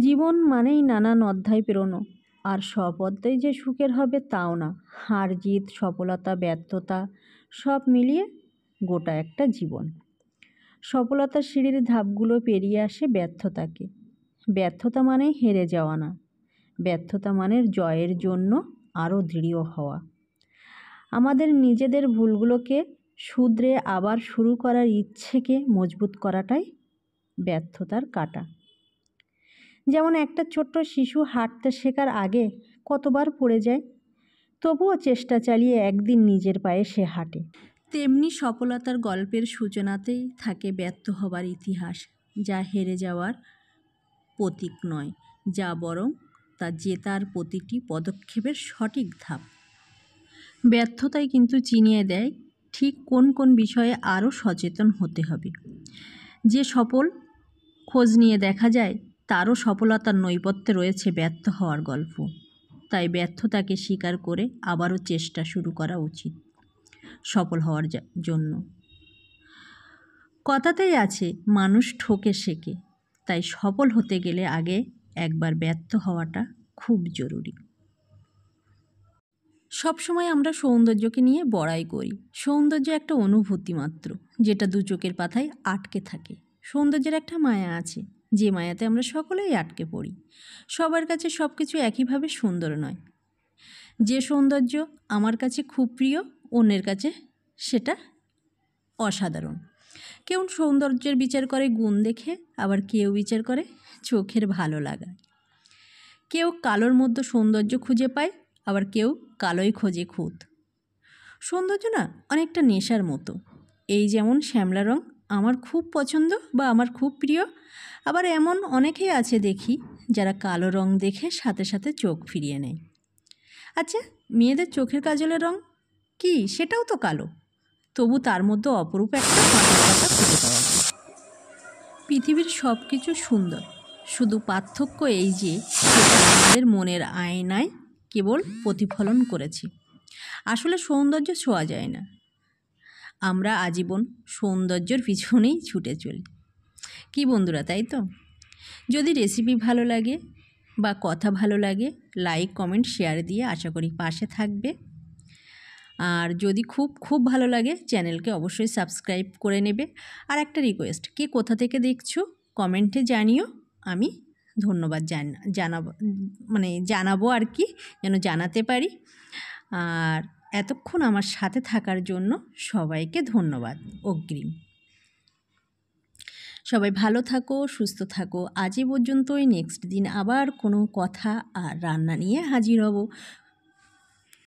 জীবন মানেই নানান অধ্যায় পেরোনো, আর সব অধ্যায় যে সুখের হবে তাও না। হার জিত, সফলতা, ব্যর্থতা সব মিলিয়ে গোটা একটা জীবন। সফলতার সিঁড়ির ধাপগুলো পেরিয়ে আসে ব্যর্থতাকে। ব্যর্থতা মানে হেরে যাওয়া না, ব্যর্থতা মানে জয়ের জন্য আরও দৃঢ় হওয়া। আমাদের নিজেদের ভুলগুলোকে শুধরে আবার শুরু করার ইচ্ছেকে মজবুত করাটাই ব্যর্থতার কাঁটা। যেমন একটা ছোট্ট শিশু হাঁটতে শেখার আগে কতবার পড়ে যায়, তবুও চেষ্টা চালিয়ে একদিন নিজের পায়ে সে হাঁটে। তেমনি সফলতার গল্পের সূচনাতেই থাকে ব্যর্থ হবার ইতিহাস, যা হেরে যাওয়ার প্রতীক নয়, যা বরং তা জেতার প্রতিটি পদক্ষেপের সঠিক ধাপ। ব্যর্থতাই কিন্তু চিনিয়ে দেয় ঠিক কোন কোন বিষয়ে আরও সচেতন হতে হবে। যে সফল খোঁজ নিয়ে দেখা যায় তারও সফলতার নৈপথ্যে রয়েছে ব্যর্থ হওয়ার গল্প। তাই ব্যর্থতাকে স্বীকার করে আবারও চেষ্টা শুরু করা উচিত সফল হওয়ার জন্য। কথাতেই আছে, মানুষ ঠকে শেখে। তাই সফল হতে গেলে আগে একবার ব্যর্থ হওয়াটা খুব জরুরি। সবসময় আমরা সৌন্দর্যকে নিয়ে বড়াই করি। সৌন্দর্য একটা অনুভূতি মাত্র, যেটা দু চোখের পাতায় আটকে থাকে। সৌন্দর্যের একটা মায়া আছে, যে মায়াতে আমরা সকলেই আটকে পড়ি। সবার কাছে সব কিছু একইভাবে সুন্দর নয়। যে সৌন্দর্য আমার কাছে খুব প্রিয়, অন্যের কাছে সেটা অসাধারণ। কেউ সৌন্দর্যের বিচার করে গুণ দেখে, আবার কেউ বিচার করে চোখের ভালো লাগা। কেউ কালোর মধ্যে সৌন্দর্য খুঁজে পায়, আবার কেউ কালোই খোঁজে খুঁত। সৌন্দর্য না অনেকটা নেশার মতো। এই যেমন শ্যামলা রং আমার খুব পছন্দ বা আমার খুব প্রিয়, আবার এমন অনেকেই আছে দেখি যারা কালো রং দেখে সাথে সাথে চোখ ফিরিয়ে নেয়। আচ্ছা, মেয়েদের চোখের কাজলের রং কি? সেটাও তো কালো, তবু তার মধ্যে অপরূপ একটা মাদকতা খুঁজে পাওয়া যায়। পৃথিবীর সব কিছু সুন্দর, শুধু পার্থক্য এই যে সেটা আমাদের মনের আয়নায় কেবল প্রতিফলন করেছে। আসলে সৌন্দর্য ছোঁয়া যায় না। আমরা আজীবন সৌন্দর্যের পিছনেই ছুটে চলি। কি বন্ধুরা, তাই তো? যদি রেসিপি ভালো লাগে বা কথা ভালো লাগে, লাইক, কমেন্ট, শেয়ার দিয়ে আশা করি পাশে থাকবে। আর যদি খুব খুব ভালো লাগে, চ্যানেলকে অবশ্যই সাবস্ক্রাইব করে নেবে। আর একটা রিকোয়েস্ট, কে কোথা থেকে দেখছো কমেন্টে জানিও। আমি ধন্যবাদ জানাবো আর কি, যেন জানাতে পারি। আর এতক্ষণ আমার সাথে থাকার জন্য সবাইকে ধন্যবাদ অগ্রিম। সবাই ভালো থাকো, সুস্থ থাকো। আজ এ পর্যন্তই। নেক্সট দিন আবার কোনো কথা আর রান্না নিয়ে হাজির হব।